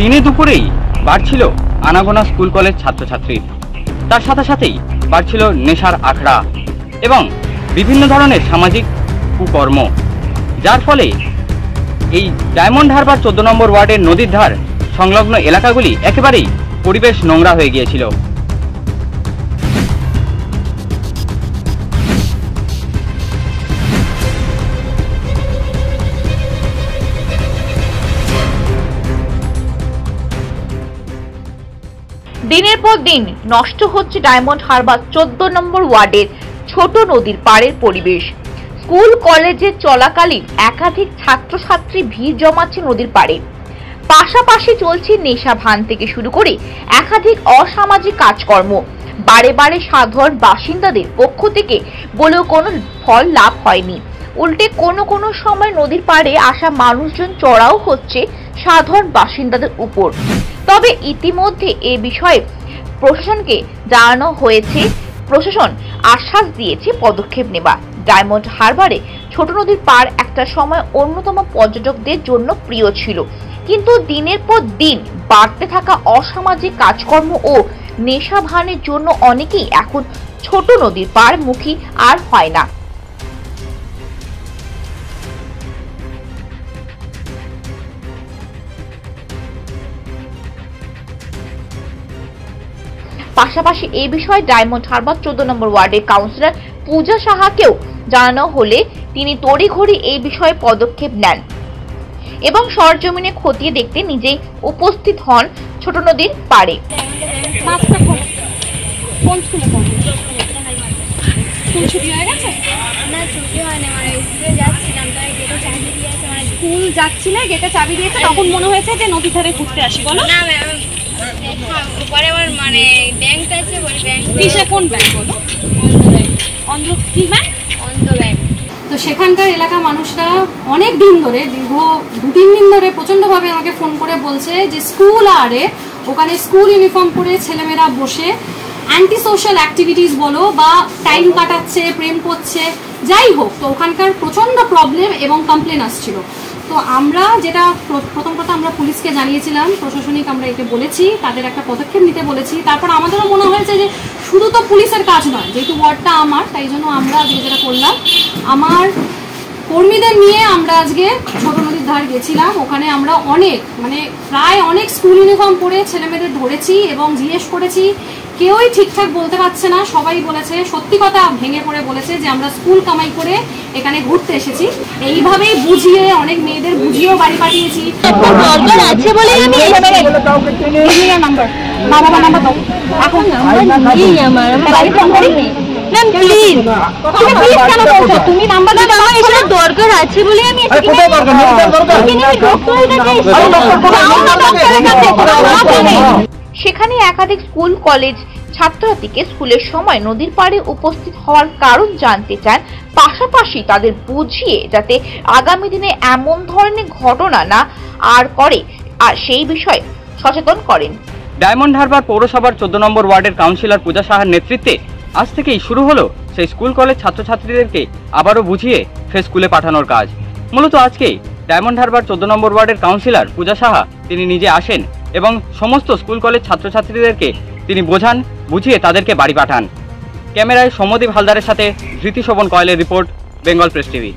দিনে দুপুরেই বাড়ছিল আনাগোনা স্কুল কলেজ ছাত্রছাত্রী, তার সাথে সাথেই বাড়ছিল নেশার আখড়া এবং বিভিন্ন ধরনের সামাজিক কুকর্ম, যার ফলে এই ডায়মন্ড হারবার 14 নম্বর ওয়ার্ডের নদীর ধার সংলগ্ন এলাকাগুলি একেবারেই পরিবেশ নোংরা হয়ে গিয়েছিল। দিনের পর দিন নষ্ট হচ্ছে ডায়মন্ড হারবার 14 নম্বর ওয়ার্ডের ছোট নদীর পাড়ের পরিবেশ। স্কুল কলেজে চলাকালীন একাধিক ছাত্রছাত্রী ভিড় জমাচ্ছে নদীর পাড়ে। পাশাপাশি চলছে নেশা ভান থেকে শুরু করে একাধিক অসামাজিক কাজকর্ম। বারে বারে সাধারণ বাসিন্দাদের পক্ষ থেকে বলেও কোনো ফল লাভ হয়নি। উল্টে কোনো সময় নদীর পাড়ে আসা মানুষজন চড়াও হচ্ছে সাধারণ বাসিন্দাদের উপর। তবে ইতিমধ্যে এ বিষয়ে প্রশাসনকে জানানো হয়েছে, প্রশাসন আশ্বাস দিয়েছে পদক্ষেপ নেওয়া। ডায়মন্ড হারবারে ছোট নদীর পাড় একটা সময় অন্যতম পর্যটকদের জন্য প্রিয় ছিল, কিন্তু দিনের পর দিন বাড়তে থাকা অসামাজিক কাজকর্ম ও নেশা ভানের জন্য অনেকেই এখন ছোট নদীর পাড় মুখী আর হয় না। পাশাপাশি এই বিষয়ে ডায়মন্ড হারবার 14 নম্বর ওয়ার্ডের কাউন্সিলর পূজা সাহাকেও জানানো হলে তিনি তড়িঘড়ি এই বিষয়ে পদক্ষেপ নেন এবং সরজমিনে খতিয়ে দেখতে নিজেই উপস্থিত হন ছোট নদীর পাড়ে। স্কুল যাচ্ছিলে, গেটে চাবি দিয়েছে, তখন মনে হয়েছে যে নদী ধারে ঘুরতে আসি। বলো না ম্যাম, পরে আমার মানে ব্যাংক আছে, বলি ব্যাংক কিসে, কোন ব্যাংক বলো? অন্ধ্র কি ব্যাংক? অন্ধ্র ব্যাংক। তো সেখানকার এলাকা মানুষরা অনেক দিন ধরে, দীর্ঘ 2-3 দিন ধরে প্রচন্ডভাবে আমাকে ফোন করে বলছে যে স্কুল আরে ওখানে স্কুল ইউনিফর্ম পরে ছেলেমেয়েরা বসে অ্যান্টি সোশ্যাল অ্যাক্টিভিটিস বলো বা টাইম কাটাচ্ছে, প্রেম করছে, যাই হোক, তো ওখানকার প্রচন্ড প্রবলেম এবং কমপ্লেন আসছিল। তো আমরা যেটা প্রথম কথা আমরা পুলিশকে জানিয়েছিলাম, প্রশাসনিক আমরা একে বলেছি, তাদের একটা পদক্ষেপ নিতে বলেছি। তারপর আমাদেরও মনে হয়েছে যে শুধু তো পুলিশের কাজ নয়, যেহেতু ওয়ার্ডটা আমার, তাই জন্য আমরা যেটা করলাম, আমার কর্মীদের নিয়ে আমরা আজকে ছোট নদীর ধার গেছিলাম। ওখানে আমরা প্রায় অনেক স্কুল ইউনিফর্ম পরে ছেলেমেয়েদের ধরেছি এবং জিজ্ঞেস করেছি, কেউই ঠিকঠাক বলতে পারছে না। সবাই বলেছে, সত্যি কথা ভেঙে পড়ে বলেছে যে আমরা স্কুল কামাই করে এখানে ঘুরতে এসেছি। এইভাবেই বুঝিয়ে, অনেক মেয়েদের বুঝিয়েও বাড়ি পাঠিয়েছি। তুমি নাম্বার দরকার আছে বলে আমি সেখানে একাধিক স্কুল কলেজ ছাত্রছাত্রীকে স্কুলের সময় নদীর পাড়ে উপস্থিত হওয়ার কারণ জানতে চান, পাশাপাশি তাদের বুঝিয়ে যাতে আগামী দিনে এমন ধরনের ঘটনা না আর করে আর সেই বিষয়ে সচেতন করেন। ডায়মন্ড হারবার পৌরসভার 14 নম্বর ওয়ার্ডের কাউন্সিলর পূজা সাহার নেতৃত্বে আজ থেকেই শুরু হলো সেই স্কুল কলেজ ছাত্রছাত্রীদেরকে আবারও বুঝিয়ে ফের স্কুলে পাঠানোর কাজ। মূলত আজকে ডায়মন্ড হারবার 14 নম্বর ওয়ার্ডের কাউন্সিলর পূজা সাহা তিনি নিজে আসেন এবং সমস্ত স্কুল কলেজ ছাত্রছাত্রীদেরকে তিনি বোঝান, বুঝিয়ে তাদেরকে বাড়ি পাঠান। ক্যামেরায় সমদীপ হালদারের সাথে ধৃতি শোভন কয়েলের রিপোর্ট, বেঙ্গল প্রেস টিভি।